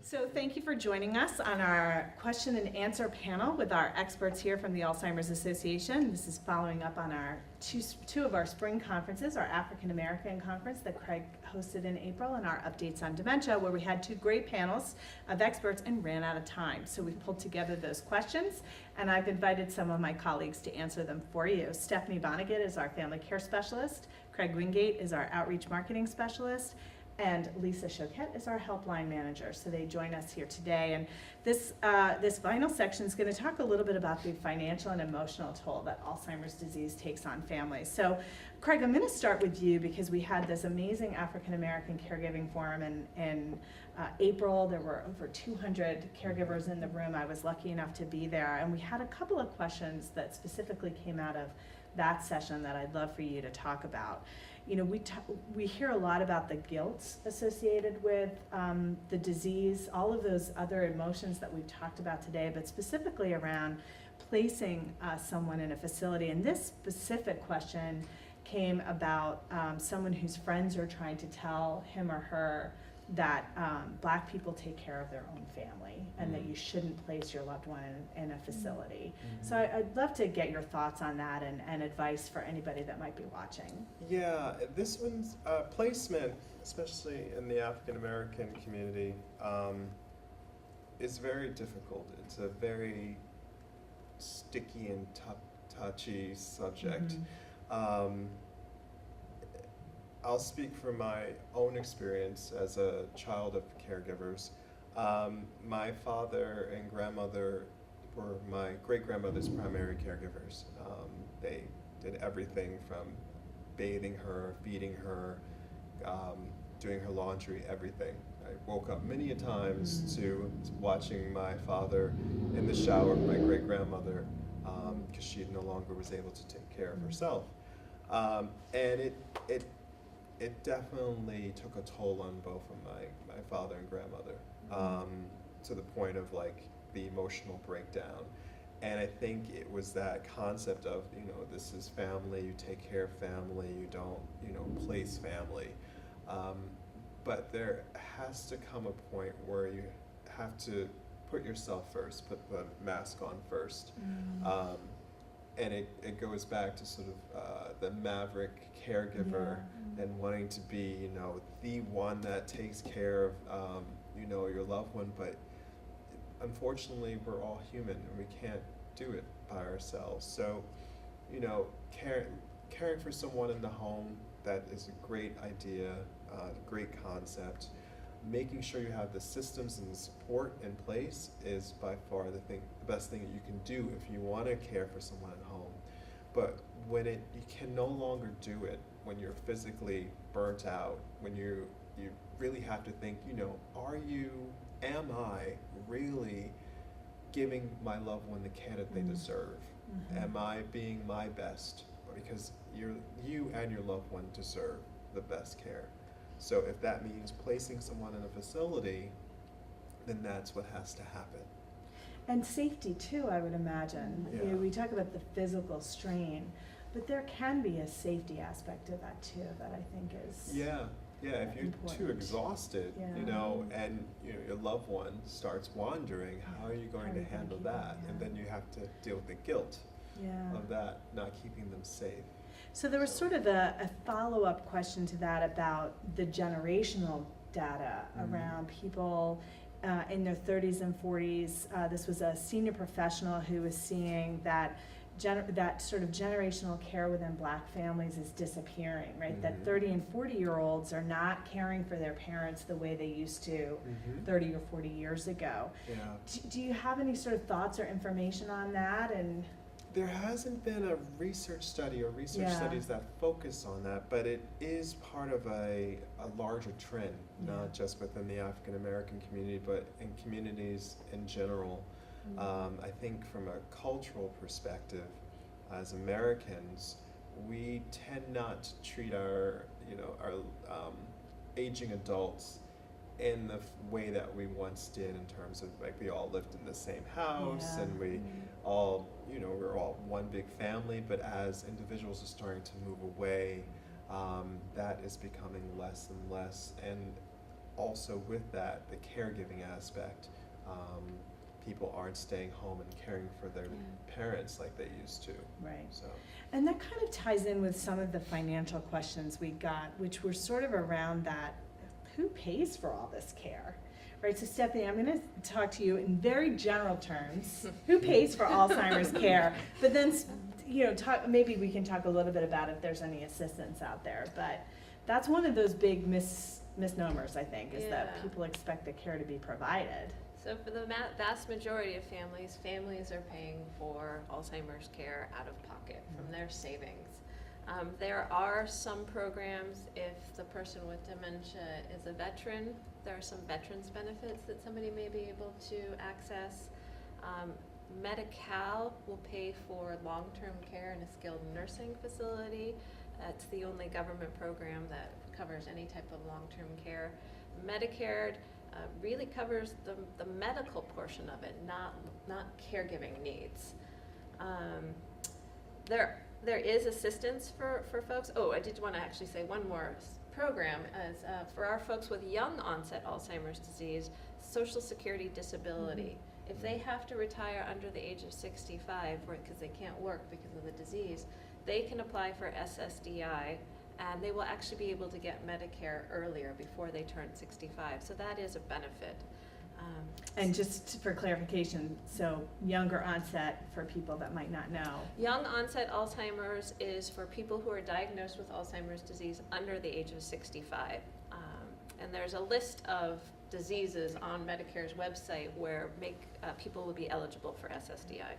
So thank you for joining us on our question and answer panel with our experts here from the Alzheimer's Association. This is following up on our two of our spring conferences, our African American conference that Craig hosted in April, and our updates on dementia, where we had two great panels of experts and ran out of time. So we've pulled together those questions, and I've invited some of my colleagues to answer them for you. Stephanie Vonnegut is our family care specialist. Craig Wingate is our outreach marketing specialist. And Lisa Choquette is our helpline manager. So they join us here today. And this final section is going to talk a little bit about the financial and emotional toll that Alzheimer's disease takes on families. So Craig, I'm going to start with you because we had this amazing African American caregiving forum in April. There were over 200 caregivers in the room. I was lucky enough to be there. And we had a couple of questions that specifically came out of that session that I'd love for you to talk about. You know, we hear a lot about the guilt associated with the disease, all of those other emotions that we've talked about today, but specifically around placing someone in a facility. And this specific question came about someone whose friends are trying to tell him or her that Black people take care of their own family and that you shouldn't place your loved one in a facility. So I'd love to get your thoughts on that and advice for anybody that might be watching. Yeah, this one's placement, especially in the African American community, is very difficult. It's a very sticky and touchy subject. I'll speak from my own experience as a child of caregivers. My father and grandmother were my great-grandmother's primary caregivers. They did everything from bathing her, feeding her, doing her laundry, everything. I woke up many a times to watching my father in the shower with my great-grandmother because she no longer was able to take care of herself. And it definitely took a toll on both of my father and grandmother, to the point of like the emotional breakdown. And I think it was that concept of, you know, this is family, you take care of family, you don't, you know, place family. But there has to come a point where you have to put yourself first, put the mask on first. And it goes back to sort of the maverick caregiver and wanting to be, you know, the one that takes care of, you know, your loved one. But unfortunately, we're all human and we can't do it by ourselves. So, you know, caring for someone in the home, that is a great idea, great concept. Making sure you have the systems and the support in place is by far the best thing that you can do if you want to care for someone at home. But when you can no longer do it, when you're physically burnt out, when you really have to think, you know, am I really giving my loved one the care that they deserve? Am I being my best? Because you and your loved one deserve the best care. So if that means placing someone in a facility, then that's what has to happen. And safety too, I would imagine. Yeah. You know, we talk about the physical strain, but there can be a safety aspect to that too that I think is if you're important. too exhausted, you know, and you know, your loved one starts wandering, how are you going to handle that? And then you have to deal with the guilt of that, not keeping them safe. So there was sort of a follow-up question to that about the generational data around people in their 30s and 40s. This was a senior professional who was seeing that that sort of generational care within Black families is disappearing, right? That 30 and 40-year-olds are not caring for their parents the way they used to 30 or 40 years ago. Do you have any sort of thoughts or information on that? And there hasn't been a research study or studies that focus on that, but it is part of a larger trend, not just within the African American community, but in communities in general. I think from a cultural perspective, as Americans, we tend not to treat our aging adults in the way that we once did, in terms of like we all lived in the same house and we all, you know, we're all one big family. But as individuals are starting to move away, that is becoming less and less. And also with that, the caregiving aspect. People aren't staying home and caring for their parents like they used to. Right. So. And that kind of ties in with some of the financial questions we got, which were sort of around that, who pays for all this care? Right, so Stephanie, I'm going to talk to you in very general terms. Who pays for Alzheimer's care? But then, maybe we can talk a little bit about if there's any assistance out there. But that's one of those big misnomers, I think, is that people expect the care to be provided. So for the vast majority of families are paying for Alzheimer's care out of pocket from their savings. There are some programs, if the person with dementia is a veteran, there are some veterans benefits that somebody may be able to access. Medi-Cal will pay for long-term care in a skilled nursing facility. That's the only government program that covers any type of long-term care. Medicare really covers the medical portion of it, not caregiving needs. There is assistance for folks. Oh, I did want to actually say one more program as for our folks with young onset Alzheimer's disease, Social Security disability. If they have to retire under the age of 65 because they can't work because of the disease, they can apply for SSDI, and they will actually be able to get Medicare earlier before they turn 65. So that is a benefit. And just for clarification, so younger onset for people that might not know. Young onset Alzheimer's is for people who are diagnosed with Alzheimer's disease under the age of 65. And there's a list of diseases on Medicare's website where people will be eligible for SSDI.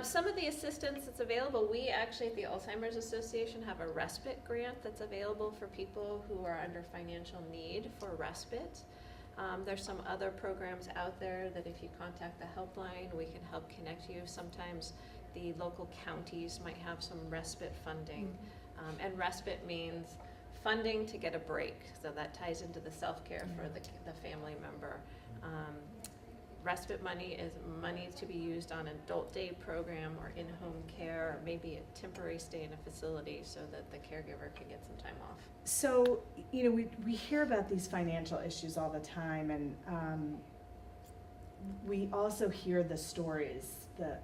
Some of the assistance that's available, we actually at the Alzheimer's Association have a respite grant that's available for people who are under financial need for respite. There's some other programs out there that if you contact the helpline, we can help connect you. Sometimes the local counties might have some respite funding. And respite means funding to get a break. So that ties into the self-care for the family member. Respite money is money to be used on an adult day program or in-home care, or maybe a temporary stay in a facility so that the caregiver can get some time off. So, we hear about these financial issues all the time, and we also hear the stories, the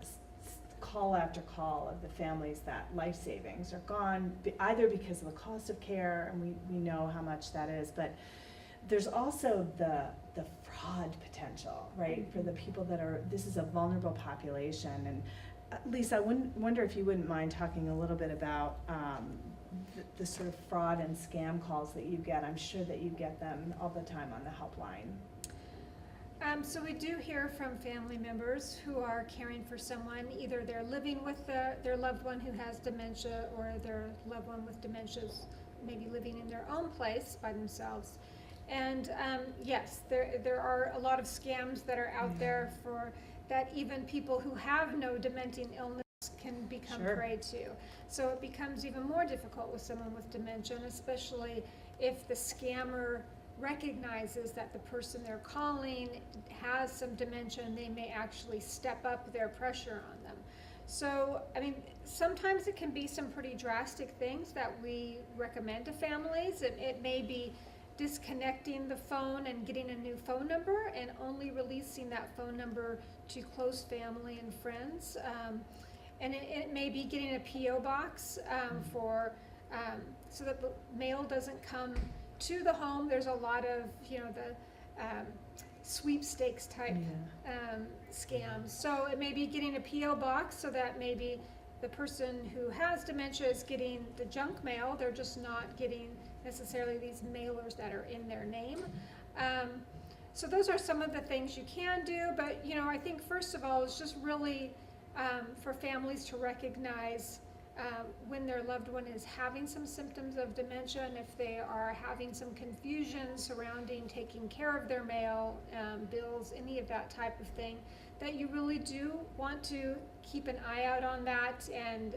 call after call of the families that life savings are gone, either because of the cost of care, and we know how much that is, but there's also the fraud potential, right? For the people this is a vulnerable population. And Lisa, I wonder if you wouldn't mind talking a little bit about the sort of fraud and scam calls that you get. I'm sure that you get them all the time on the helpline. So we do hear from family members who are caring for someone, either they're living with their loved one who has dementia, or their loved one with dementia is maybe living in their own place by themselves. And yes, there are a lot of scams that are out there for that even people who have no dementing illness can become prey to. So it becomes even more difficult with someone with dementia, and especially if the scammer recognizes that the person they're calling has some dementia, and they may actually step up their pressure on them. So, I mean, sometimes it can be some pretty drastic things that we recommend to families. It may be disconnecting the phone and getting a new phone number and only releasing that phone number to close family and friends. And it may be getting a P.O. box so that the mail doesn't come to the home. There's a lot of, the sweepstakes type scams. So it may be getting a P.O. box so that maybe the person who has dementia is getting the junk mail. They're just not getting necessarily these mailers that are in their name. So those are some of the things you can do, but I think first of all, it's just really for families to recognize when their loved one is having some symptoms of dementia, and if they are having some confusion surrounding taking care of their mail, bills, any of that type of thing, that you really do want to keep an eye out on that and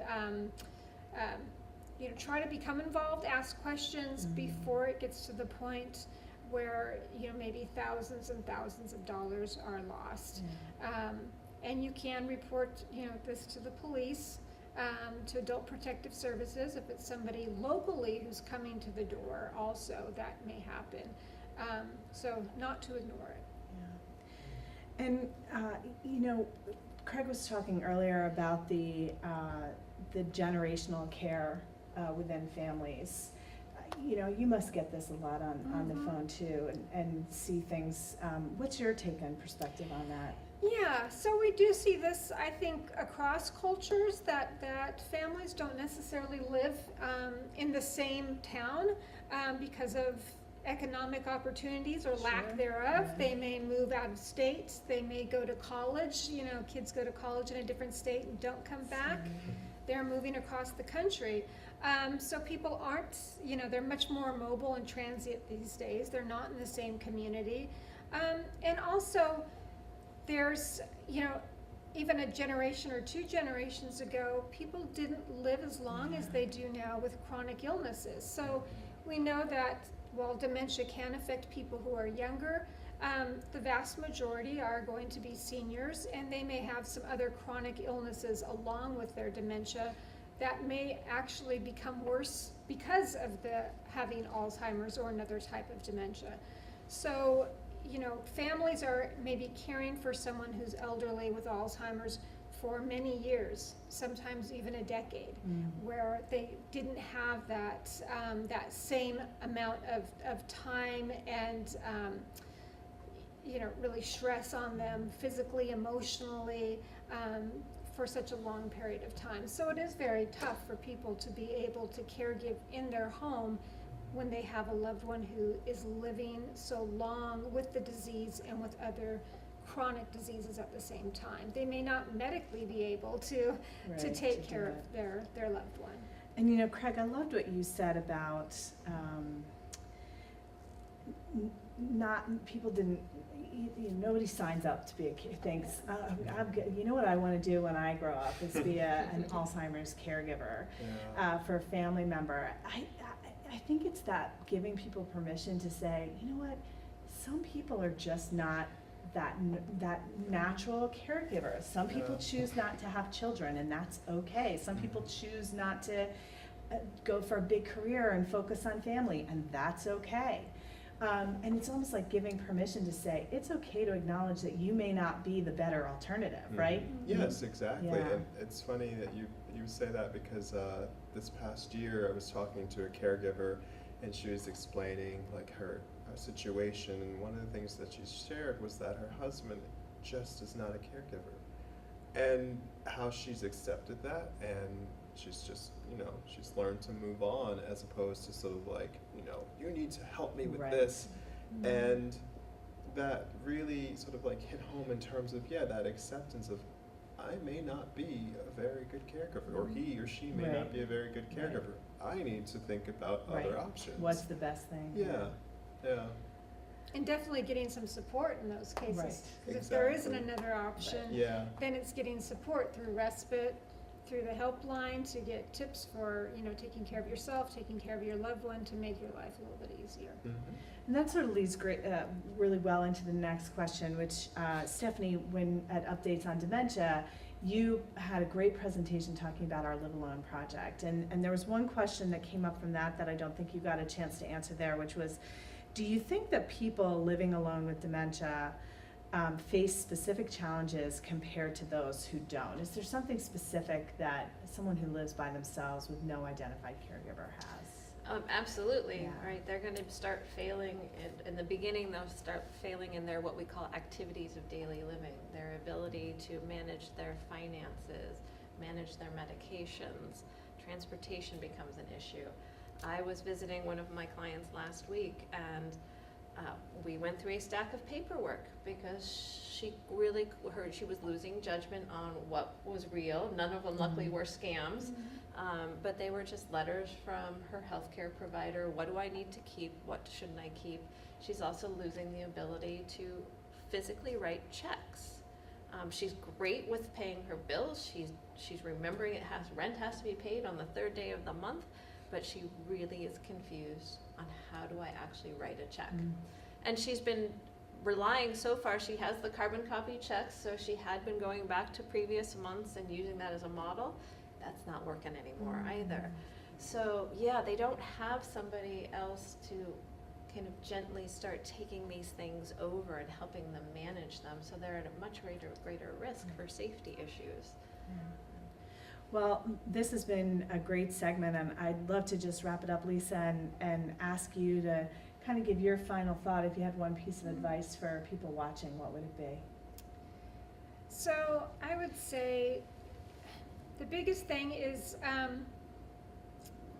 try to become involved, ask questions before it gets to the point where maybe thousands and thousands of dollars are lost. And you can report this to the police. to Adult Protective Services. If it's somebody locally who's coming to the door also, that may happen. So not to ignore it. Yeah. And, you know, Craig was talking earlier about the generational care within families. You know, you must get this a lot on the phone too, and see things. What's your take and perspective on that? Yeah, so we do see this, I think, across cultures, that families don't necessarily live in the same town because of economic opportunities or lack Sure. thereof. Yeah. They may move out of state, they may go to college, you know, kids go to college in a different state and don't come back. They're moving across the country. So people aren't, you know, they're much more mobile and transient these days. They're not in the same community. And also, there's, you know, even a generation or 2 generations ago, people didn't live as long as they do now with chronic illnesses. So we know that while dementia can affect people who are younger, the vast majority are going to be seniors, and they may have some other chronic illnesses along with their dementia that may actually become worse because of the having Alzheimer's or another type of dementia. So, you know, families are maybe caring for someone who's elderly with Alzheimer's for many years, sometimes even a decade, where they didn't have that that same amount of time and you know, really stress on them physically, emotionally, for such a long period of time. So it is very tough for people to be able to caregive in their home when they have a loved one who is living so long with the disease and with other chronic diseases at the same time. They may not medically be able to Right, take to care do of their loved one. And you know, Craig, I loved what you said about not people didn't. You know, nobody signs up to be a thinks I'm good. You know what I want to do when I grow up is be an Alzheimer's caregiver for a family member. I think it's that giving people permission to say, you know what, some people are just not that natural caregivers. Some people choose not to have children, and that's okay. Some people choose not to go for a big career and focus on family, and that's okay. And it's almost like giving permission to say, it's okay to acknowledge that you may not be the better alternative, right? Yes, exactly. Yeah. And it's funny that you say that because this past year I was talking to a caregiver, and she was explaining like her situation, and one of the things that she shared was that her husband just is not a caregiver, and how she's accepted that, and she's just, you know, she's learned to move on, as opposed to sort of like, you know, you need to help me with Right. this. And that really sort of like hit home in terms of, that acceptance of, I may not be a very good caregiver, or he or she may Right. not be a very good Right. caregiver. I need to think about Right. other options. What's the best thing? Yeah. And definitely getting some support in those cases. Right. 'Cause if there isn't Exactly. another option, Yeah. then it's getting support through Respite, through the helpline, to get tips for, you know, taking care of yourself, taking care of your loved one, to make your life a little bit easier. And that sort of leads really well into the next question, which Stephanie, when at Updates on Dementia, you had a great presentation talking about our Live Alone project. And there was one question that came up from that I don't think you got a chance to answer there, which was, do you think that people living alone with dementia face specific challenges compared to those who don't? Is there something specific that someone who lives by themselves with no identified caregiver has? Absolutely, Yeah. right? They're going to start failing in the beginning. They'll start failing in their what we call activities of daily living, their ability to manage their finances, manage their medications. Transportation becomes an issue. I was visiting one of my clients last week, and we went through a stack of paperwork because she really she was losing judgment on what was real. None of them, luckily, were scams. But they were just letters from her healthcare provider. What do I need to keep? What shouldn't I keep? She's also losing the ability to physically write checks. She's great with paying her bills. She's remembering rent has to be paid on the 3rd day of the month, but she really is confused on how do I actually write a check. And she's been relying so far. She has the carbon copy checks, so she had been going back to previous months and using that as a model. that's not working anymore either. So yeah, they don't have somebody else to kind of gently start taking these things over and helping them manage them, so they're at a much greater risk for safety issues. Well, this has been a great segment, and I'd love to just wrap it up, Lisa, and ask you to kind of give your final thought. If you had one piece of advice for people watching, what would it be? So I would say the biggest thing is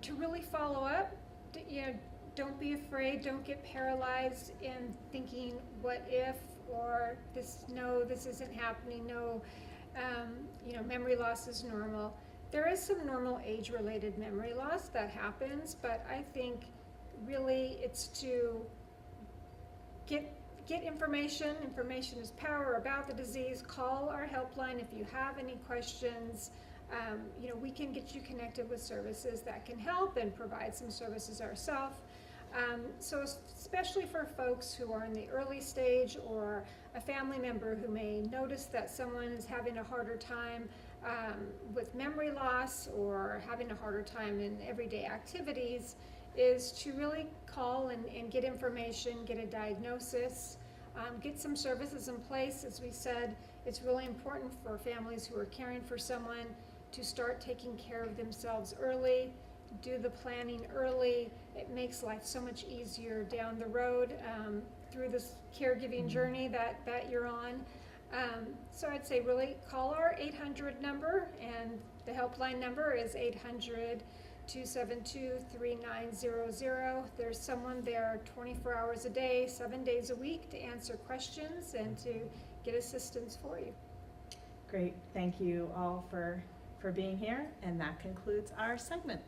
to really follow up. Don't be afraid. Don't get paralyzed in thinking, what if, or this isn't happening. No, memory loss is normal. There is some normal age-related memory loss that happens, but I think really it's to get information. Information is power about the disease. Call our helpline if you have any questions. We can get you connected with services that can help and provide some services ourselves. So especially for folks who are in the early stage, or a family member who may notice that someone is having a harder time with memory loss or having a harder time in everyday activities, is to really call and get information, get a diagnosis, get some services in place. As we said, it's really important for families who are caring for someone to start taking care of themselves early, do the planning early. It makes life so much easier down the road through this caregiving journey that you're on. So I'd say really call our 800 number, and the helpline number is 800-272-3900. There's someone there 24 hours a day, 7 days a week to answer questions and to get assistance for you. Great. Thank you all for being here, and that concludes our segment.